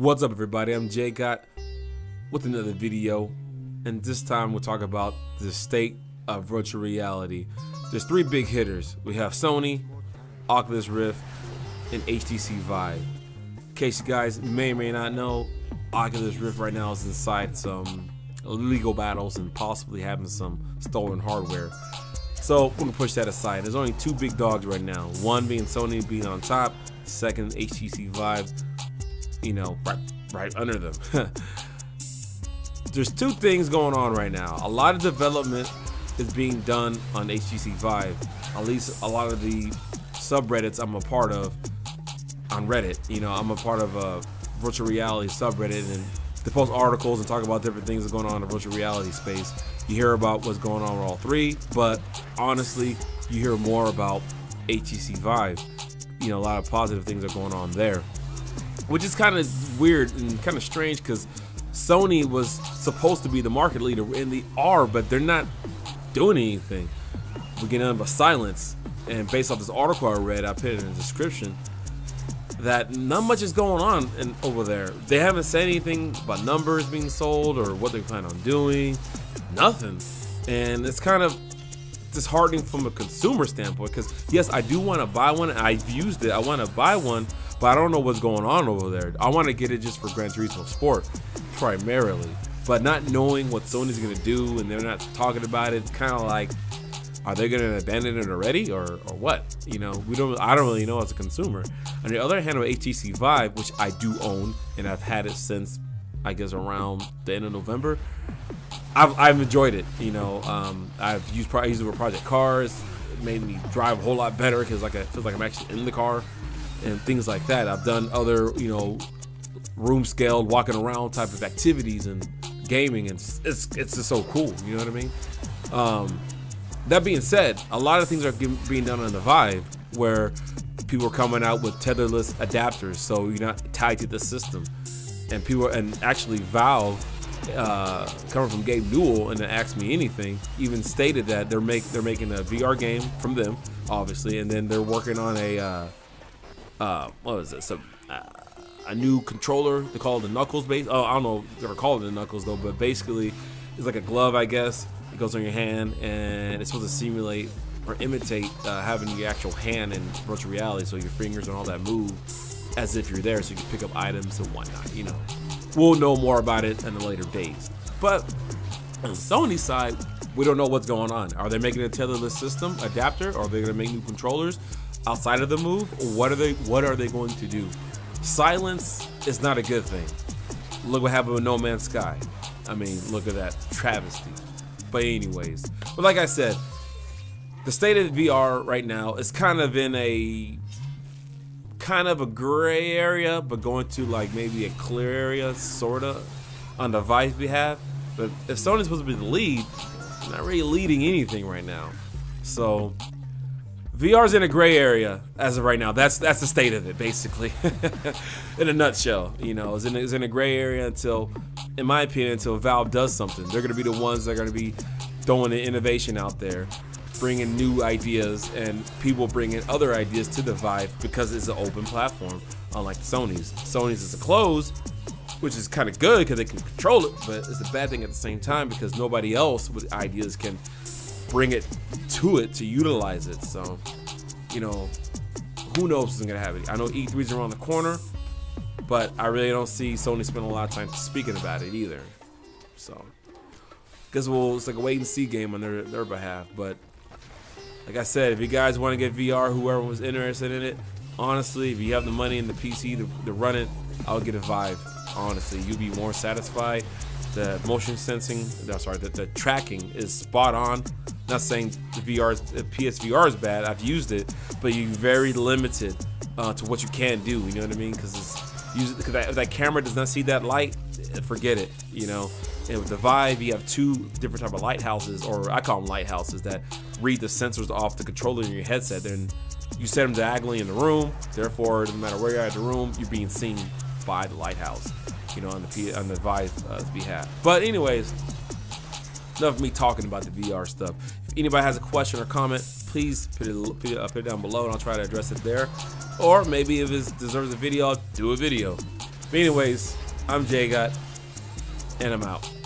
What's up, everybody? I'm Jay Got with another video, and this time we'll talk about the state of virtual reality. There's three big hitters. We have Sony, Oculus Rift, and HTC Vive. In case you guys may or may not know, Oculus Rift right now is inside some legal battles and possibly having some stolen hardware. So we're gonna push that aside. There's only two big dogs right now. One being Sony being on top, second HTC Vive, you know, right under them. There's two things going on right now. A lot of development is being done on HTC Vive. At least a lot of the subreddits I'm a part of on Reddit. You know, I'm a part of a virtual reality subreddit, and they post articles and talk about different things that are going on in the virtual reality space. You hear about what's going on with all three, but honestly, you hear more about HTC Vive. You know, a lot of positive things are going on there, which is kind of weird and kind of strange because Sony was supposed to be the market leader in the R, but they're not doing anything. We're getting nothing but silence. And based off this article I read, I put it in the description, that not much is going on over there. They haven't said anything about numbers being sold or what they plan on doing. Nothing. And it's kind of disheartening from a consumer standpoint, because yes, I do want to buy one. I've used it. I want to buy one, but I don't know what's going on over there. I want to get it just for Gran Turismo Sport primarily, but not knowing what Sony's going to do and they're not talking about it, it's kind of like, are they going to abandon it already or what? You know, I don't really know as a consumer. On the other hand, with HTC Vive, which I do own and I've had it since I guess around the end of November, I've enjoyed it. You know, I've used it for Project Cars. It made me drive a whole lot better because it feels like I'm actually in the car and things like that. I've done other, you know, room scaled walking around type of activities and gaming, and it's just so cool. You know what I mean? That being said, a lot of things are being done on the Vive where people are coming out with tetherless adapters, so you're not tied to the system. And actually Valve, coming from Gabe Newell and Ask Me Anything, even stated that they're making a VR game from them, obviously, and then they're working on a what is this? A new controller. They call it the Knuckles base. Oh, I don't know if they're calling it the Knuckles though, but basically it's like a glove, I guess. It goes on your hand, and it's supposed to simulate or imitate having your actual hand in virtual reality, so your fingers and all that move as if you're there, so you can pick up items and whatnot. You know, we'll know more about it in the later days. But on Sony's side, we don't know what's going on. Are they making a tetherless system adapter, or are they going to make new controllers outside of the Move? Or what are they going to do? Silence is not a good thing. Look what happened with No Man's Sky. I mean, look at that travesty. But anyways, but like I said, the state of the VR right now is kind of in a gray area, but going to like maybe a clear area, sorta, on the Vive behalf. But if Sony's supposed to be the lead, they're not really leading anything right now. So VR's in a gray area as of right now. That's the state of it, basically. In a nutshell, you know, it's in a gray area until, in my opinion, until Valve does something. They're gonna be the ones that are gonna be throwing the innovation out there, bringing new ideas, and people bringing other ideas to the Vive because it's an open platform, unlike Sony's. Sony's is a closed, which is kind of good because they can control it, but it's a bad thing at the same time because nobody else with ideas can bring it to utilize it. So, you know, who knows what's gonna happen. I know E3's around the corner, but I really don't see Sony spending a lot of time speaking about it either. So, guess it's like a wait and see game on their behalf. But like I said, if you guys want to get VR, whoever was interested in it, honestly, if you have the money and the PC to run it, I would get a Vive. Honestly, you'll be more satisfied. The motion sensing, the tracking is spot on. Not saying the PSVR is bad. I've used it, but you're very limited to what you can do. You know what I mean? Because if that camera does not see that light, forget it. You know. And with the Vive, you have two different type of lighthouses, or I call them lighthouses, that read the sensors off the controller in your headset. Then you set them diagonally in the room. Therefore, no matter where you're at in the room, you're being seen by the lighthouse. You know, on the Vive's behalf. But anyways, enough of me talking about the VR stuff. If anybody has a question or comment, please put it down below, and I'll try to address it there. Or maybe if it deserves a video, I'll do a video. But anyways, I'm Jay Gut, and I'm out.